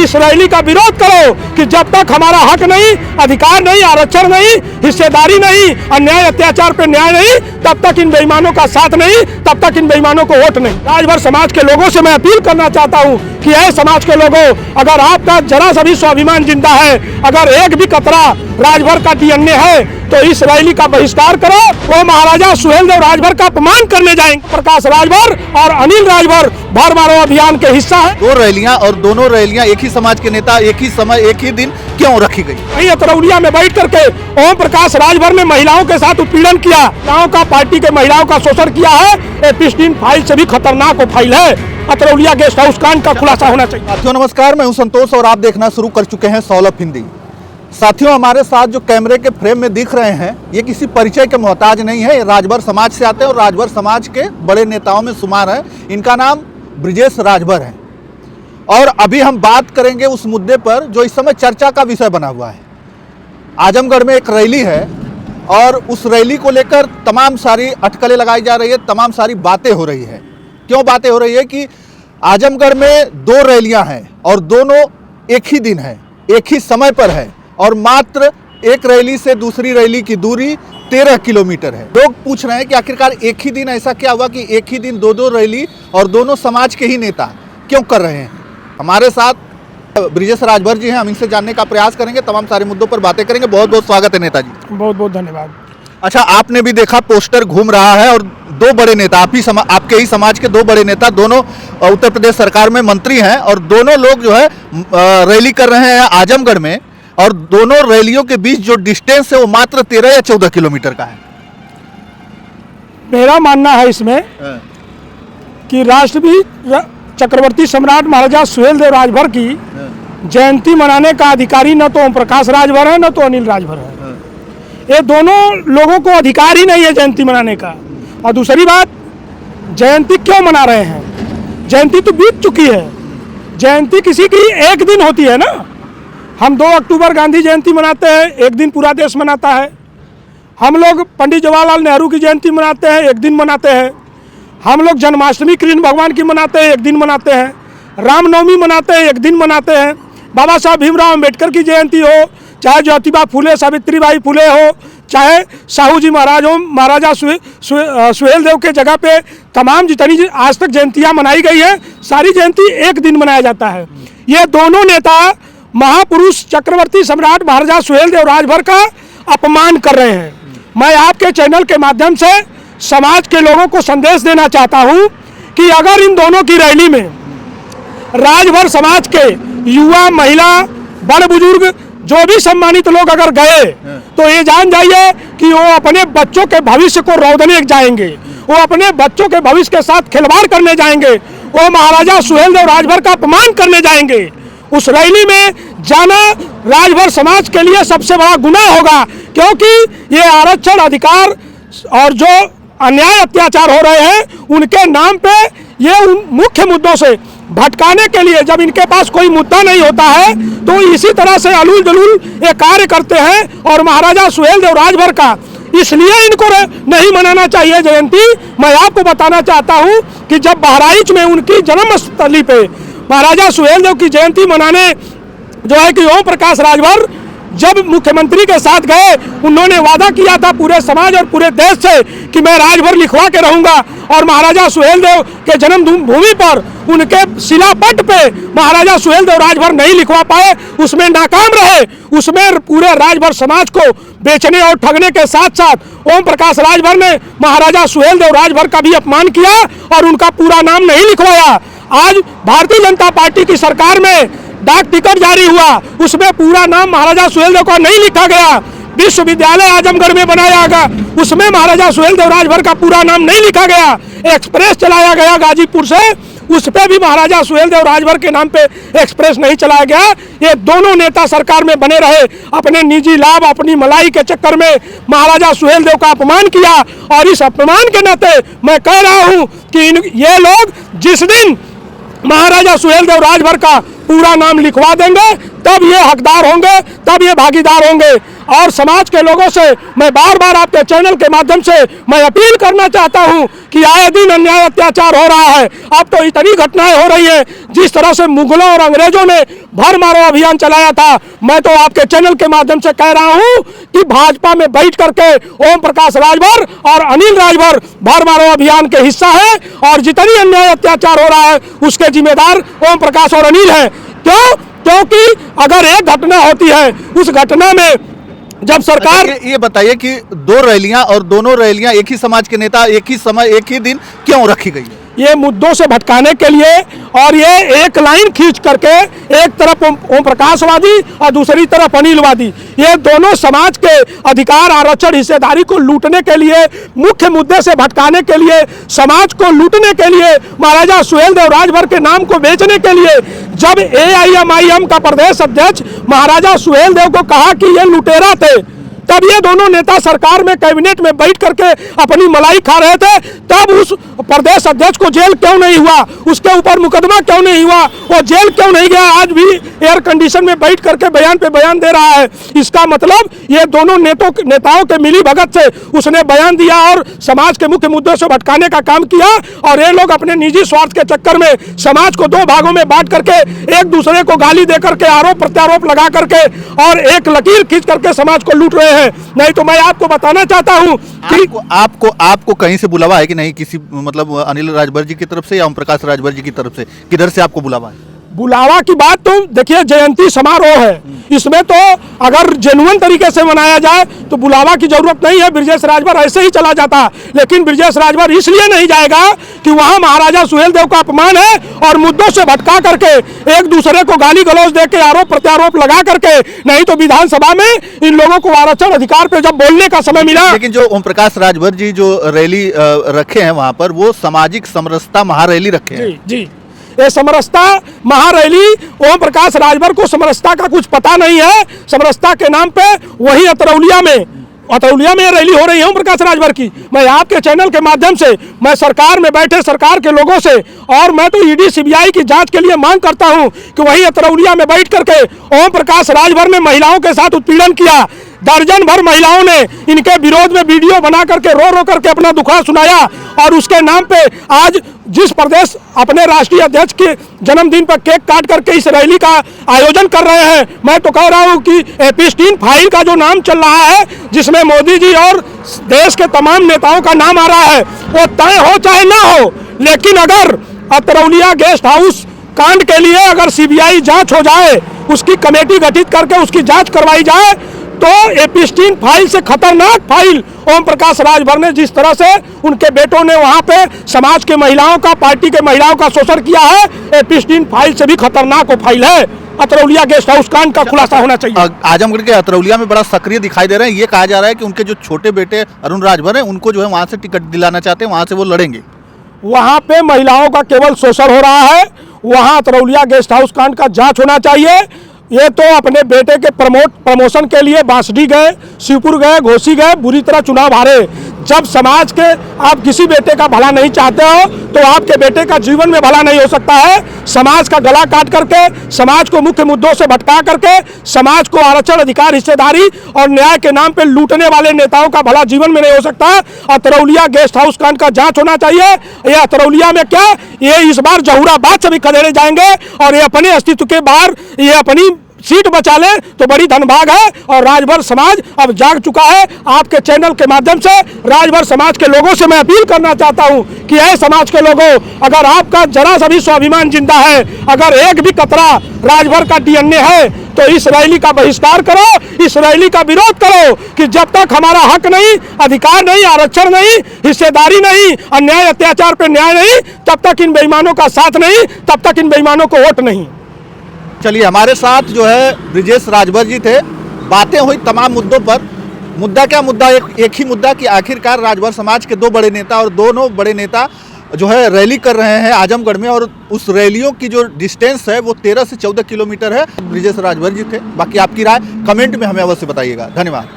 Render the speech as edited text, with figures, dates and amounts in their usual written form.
इस रैली का विरोध करो कि जब तक हमारा हक नहीं, अधिकार नहीं, आरक्षण नहीं, हिस्सेदारी नहीं, अन्याय अत्याचार पे न्याय नहीं, तब तक इन बेईमानों का साथ नहीं, तब तक इन बेईमानों को वोट नहीं। राजभर समाज के लोगों से मैं अपील करना चाहता हूं कि ऐ समाज के लोगों, अगर आपका जरा सा भी स्वाभिमान जिंदा है, अगर एक भी कतरा राजभर का डीएनए है, तो इस रैली का बहिष्कार करो। वो महाराजा सुहेलदेव राजभर का अपमान करने जाएंगे। प्रकाश राजभर और अनिल राजभर भर मारो अभियान के हिस्सा है। दो रैलियां और दोनों रैलियां एक ही समाज के नेता एक ही समय एक ही दिन क्यों रखी गई? वही अतरौलिया में बैठ करके ओम प्रकाश राजभर ने महिलाओं के साथ उत्पीड़न किया, महिलाओं का, पार्टी के महिलाओं का शोषण किया है। एपिस्टीन फाइल से भी खतरनाक फाइल है। अतरौलिया गेस्ट हाउस कांड का खुलासा होना चाहिए। साथियों नमस्कार, मैं हूं संतोष और आप देखना शुरू कर चुके हैं सौलभ हिंदी। साथियों, हमारे साथ जो कैमरे के फ्रेम में दिख रहे हैं, ये किसी परिचय के मोहताज नहीं है। ये राजभर समाज से आते हैं और राजभर समाज के बड़े नेताओं में शुमार है। इनका नाम ब्रिजेश राजभर है और अभी हम बात करेंगे उस मुद्दे पर जो इस समय चर्चा का विषय बना हुआ है। आजमगढ़ में एक रैली है और उस रैली को लेकर तमाम सारी अटकलें लगाई जा रही है, तमाम सारी बातें हो रही है। क्यों बातें हो रही है कि आजमगढ़ में दो रैलियां हैं और दोनों एक ही दिन है, एक ही समय पर है और मात्र एक रैली से दूसरी रैली की दूरी 13 किलोमीटर है। लोग पूछ रहे हैं कि आखिरकार एक ही दिन ऐसा क्या हुआ कि एक ही दिन दो रैली और दोनों समाज के ही नेता क्यों कर रहे हैं? हमारे साथ ब्रिजेश राजभर जी हैं, हम इनसे जानने का प्रयास करेंगे, तमाम सारे मुद्दों पर बातें करेंगे। बहुत बहुत स्वागत है नेताजी। बहुत बहुत धन्यवाद। अच्छा, आपने भी देखा पोस्टर घूम रहा है और दो बड़े नेता, आपके ही समाज के दो बड़े नेता, दोनों उत्तर प्रदेश सरकार में मंत्री हैं और दोनों लोग जो है रैली कर रहे हैं आजमगढ़ में और दोनों रैलियों के बीच जो डिस्टेंस है वो मात्र 13 या 14 किलोमीटर का है। मेरा मानना है इसमें कि राष्ट्रपति चक्रवर्ती सम्राट महाराजा सुहेलदेव राजभर की जयंती मनाने का अधिकारी न तो ओम प्रकाश राजभर है न तो अनिल राजभर है। ये दोनों लोगों को अधिकार ही नहीं है जयंती मनाने का। और दूसरी बात, जयंती क्यों मना रहे हैं? जयंती तो बीत चुकी है। जयंती किसी की एक दिन होती है ना। हम 2 अक्टूबर गांधी जयंती मनाते हैं, एक दिन पूरा देश मनाता है। हम लोग पंडित जवाहरलाल नेहरू की जयंती मनाते हैं, एक दिन मनाते हैं। हम लोग जन्माष्टमी कृष्ण भगवान की मनाते हैं, एक दिन मनाते हैं। रामनवमी मनाते हैं, एक दिन मनाते हैं। बाबा साहब भीमराव अम्बेडकर की जयंती हो, चाहे ज्योतिबा फुले सावित्रीबाई फुले हो, चाहे साहू जी महाराज हो, महाराजा सुहेलदेव के जगह पे तमाम जितनी आज तक जयंतियाँ मनाई गई है, सारी जयंती एक दिन मनाया जाता है। ये दोनों नेता महापुरुष चक्रवर्ती सम्राट महाराजा सुहेलदेव राजभर का अपमान कर रहे हैं। मैं आपके चैनल के माध्यम से समाज के लोगों को संदेश देना चाहता हूं कि अगर इन दोनों की रैली में राजभर समाज के युवा, महिला, बड़े बुजुर्ग, जो भी सम्मानित लोग अगर गए तो ये जान जाइए कि वो अपने बच्चों के भविष्य को रौंदने जाएंगे, वो अपने बच्चों के भविष्य के साथ खिलवाड़ करने जाएंगे, वो महाराजा सुहेलदेव राजभर का अपमान करने जाएंगे। उस रैली में जाना राजभर समाज के लिए सबसे बड़ा गुनाह होगा, क्योंकि ये आरक्षण, अधिकार और जो अन्याय अत्याचार हो रहे हैं उनके नाम पे ये उन मुख्य मुद्दों से भटकाने के लिए, जब इनके पास कोई मुद्दा नहीं होता है तो इसी तरह से अलूल जलूल ये कार्य करते हैं। और महाराजा सुहेलदेव राजभर का इसलिए इनको नहीं मनाना चाहिए जयंती। मैं आपको बताना चाहता हूँ कि जब बहराइच में उनकी जन्मस्थली पे महाराजा सुहेलदेव की जयंती मनाने जो है कि ओम प्रकाश राजभर जब मुख्यमंत्री के साथ गए, उन्होंने वादा किया था पूरे समाज और पूरे देश से कि मैं राजभर लिखवा के रहूंगा। और महाराजा सुहेलदेव के जन्म भूमि पर उनके शिलापट पे महाराजा सुहेलदेव राजभर नहीं लिखवा पाए, उसमें नाकाम रहे। उसमें पूरे राजभर समाज को बेचने और ठगने के साथ साथ ओम प्रकाश राजभर ने महाराजा सुहेलदेव राजभर का भी अपमान किया और उनका पूरा नाम नहीं लिखवाया। आज भारतीय जनता पार्टी की सरकार में डाक टिकट जारी हुआ, उसमें पूरा नाम महाराजा सुहेलदेव का नहीं लिखा गया। विश्वविद्यालय आजमगढ़ में बनाया गया, उसमें महाराजा सुहेलदेव राजभर का पूरा नाम नहीं लिखा गया। एक्सप्रेस चलाया गया गाजीपुर से, उस पे भी महाराजा सुहेलदेव राजभर के नाम पे एक्सप्रेस नहीं चलाया गया। ये दोनों नेता सरकार में बने रहे, अपने निजी लाभ, अपनी मलाई के चक्कर में महाराजा सुहेलदेव का अपमान किया। और इस अपमान के नाते मैं कह रहा हूँ कि ये लोग जिस दिन महाराजा सुहेलदेव राजभर का पूरा नाम लिखवा देंगे तब ये हकदार होंगे, तब ये भागीदार होंगे। और समाज के लोगों से मैं बार बार आपके चैनल के माध्यम से मैं अपील करना चाहता हूं कि आए दिन अन्याय अत्याचार हो रहा है। अब तो इतनी घटनाएं हो रही है, जिस तरह से मुगलों और अंग्रेजों ने भर मारो अभियान चलाया था, मैं तो आपके चैनल के माध्यम से कह रहा हूं कि भाजपा में बैठ करके ओम प्रकाश राजभर और अनिल राजभर भर मारो अभियान के हिस्सा है, और जितनी अन्याय अत्याचार हो रहा है उसके जिम्मेदार ओम प्रकाश और अनिल है। क्यों? क्योंकि अगर एक घटना होती है, उस घटना में जब सरकार ये बताइए कि दो रैलियां और दोनों रैलियां एक ही समाज के नेता एक ही समय एक ही दिन क्यों रखी गई है? ये मुद्दों से भटकाने के लिए, और ये एक लाइन खींच करके एक तरफ ओम प्रकाशवादी और दूसरी तरफ अनिलवादी, ये दोनों समाज के अधिकार आरक्षण हिस्सेदारी को लूटने के लिए, मुख्य मुद्दे से भटकाने के लिए, समाज को लूटने के लिए, महाराजा सुहेलदेव राजभर के नाम को बेचने के लिए, जब AIMIM का प्रदेश अध्यक्ष महाराजा सुहेलदेव को कहा कि ये लुटेरा थे, तब ये दोनों नेता सरकार में कैबिनेट में बैठ करके अपनी मलाई खा रहे थे। तब उस प्रदेश अध्यक्ष को जेल क्यों नहीं हुआ, उसके ऊपर मुकदमा क्यों नहीं हुआ, वो जेल क्यों नहीं गया, आज भी एयर कंडीशन में बैठ करके बयान पे बयान दे रहा है। इसका मतलब ये दोनों नेताओं के मिली भगत से उसने बयान दिया और समाज के मुख्य मुद्दों से भटकाने का काम किया, और ये लोग अपने निजी स्वार्थ के चक्कर में समाज को दो भागों में बांट करके एक दूसरे को गाली दे करके, आरोप प्रत्यारोप लगा करके और एक लकीर खींच करके समाज को लूट रहे हैं। नहीं तो मैं आपको बताना चाहता हूं कि आपको कहीं से बुलावा है कि नहीं, किसी मतलब अनिल राजभर जी की तरफ से या ओम प्रकाश राजभर जी की तरफ से, किधर से आपको बुलावा है? बुलावा की बात तो देखिए, जयंती समारोह है, इसमें तो अगर जेन्युइन तरीके से मनाया जाए तो बुलावा की जरूरत नहीं है। ब्रजेश राजभर ऐसे ही चला जाता, लेकिन ब्रजेश राजभर इसलिए नहीं जाएगा कि वहां महाराजा सुहेलदेव का अपमान है, और मुद्दों से भटका करके एक दूसरे को गाली गलौज दे के आरोप प्रत्यारोप लगा करके, नहीं तो विधानसभा में इन लोगों को आरक्षण अधिकार पे जब बोलने का समय मिला। लेकिन जो ओम प्रकाश राजभर जी जो रैली रखे हैं वहां पर, वो सामाजिक समरसता महारैली रखे हैं। जी, ये समरसता महारैली, ओम प्रकाश राजभर को समरसता का कुछ पता नहीं है। समरसता के नाम पे वही अतरौलिया में रैली हो रही है ओम प्रकाश राजभर की। मैं आपके चैनल के माध्यम से मैं सरकार में बैठे सरकार के लोगों से, और मैं तो ED CBI की जांच के लिए मांग करता हूं कि वही अतरौलिया में बैठ करके ओम प्रकाश राजभर ने महिलाओं के साथ उत्पीड़न किया। दर्जन भर महिलाओं ने इनके विरोध में वीडियो बना करके रो करके अपना दुखड़ा सुनाया, और उसके नाम पे आज जिस प्रदेश अपने राष्ट्रीय अध्यक्ष के जन्मदिन पर केक काट करके इस रैली का आयोजन कर रहे हैं, मैं तो कह रहा हूं कि एपिस्टीन फाइल का जो नाम चल रहा है, जिसमें मोदी जी और देश के तमाम नेताओं का नाम आ रहा है, वो तय हो चाहे ना हो, लेकिन अगर अतरौलिया गेस्ट हाउस कांड के लिए अगर CBI जांच हो जाए, उसकी कमेटी गठित करके उसकी जांच करवाई जाए, तो एपिस्टीन फाइल से खतरनाक फाइल ओम प्रकाश राजभर ने जिस तरह से उनके बेटों ने वहां पे समाज के महिलाओं का, पार्टी के महिलाओं का शोषण किया है, एपिस्टीन फाइल से भी खतरनाक वो फाइल है। अतरौलिया गेस्ट हाउस कांड का खुलासा होना चाहिए। आजमगढ़ के अतरौलिया में बड़ा सक्रिय दिखाई दे रहे हैं। ये कहा जा रहा है कि उनके जो छोटे बेटे अरुण राजभर हैं, उनको जो है वहां से टिकट दिलाना चाहते हैं, वहां से वो लड़ेंगे। वहां पे महिलाओं का केवल शोषण हो रहा है, वहां अतरौलिया गेस्ट हाउस कांड का जांच होना चाहिए। ये तो अपने बेटे के प्रमोशन के लिए बांसडी गए, शिवपुर गए, घोसी गए, बुरी तरह चुनाव हारे। जब समाज के आप किसी बेटे का भला नहीं चाहते हो, तो आपके बेटे का जीवन में भला नहीं हो सकता है। समाज का गला काट करके, समाज को मुख्य मुद्दों से भटका करके, समाज को आरक्षण अधिकार हिस्सेदारी और न्याय के नाम पे लूटने वाले नेताओं का भला जीवन में नहीं हो सकता। अतरौलिया गेस्ट हाउस कांड का जांच होना चाहिए। ये अतरौलिया में क्या, ये इस बार जहूराबाद से भी खदेड़े जाएंगे, और ये अपने अस्तित्व के बाहर ये अपनी सीट बचा ले तो बड़ी धनभाग है। और राजभर समाज अब जाग चुका है। आपके चैनल के माध्यम से राजभर समाज के लोगों से मैं अपील करना चाहता हूं कि ऐ समाज के लोगों, अगर आपका जरा सा भी स्वाभिमान जिंदा है, अगर एक भी कतरा राजभर का DNA है, तो इस रैली का बहिष्कार करो, इस रैली का विरोध करो कि जब तक हमारा हक नहीं, अधिकार नहीं, आरक्षण नहीं, हिस्सेदारी नहीं, अन्याय अत्याचार पे न्याय नहीं, तब तक इन बेईमानों का साथ नहीं, तब तक इन बेईमानों को वोट नहीं। चलिए, हमारे साथ जो है ब्रजेश राजभर जी थे। बातें हुई तमाम मुद्दों पर। मुद्दा क्या मुद्दा, एक ही मुद्दा कि आखिरकार राजभर समाज के दो बड़े नेता और दोनों बड़े नेता जो है रैली कर रहे हैं आजमगढ़ में, और उस रैलियों की जो डिस्टेंस है वो 13 से 14 किलोमीटर है। ब्रजेश राजभर जी थे। बाकी आपकी राय कमेंट में हमें अवश्य बताइएगा। धन्यवाद।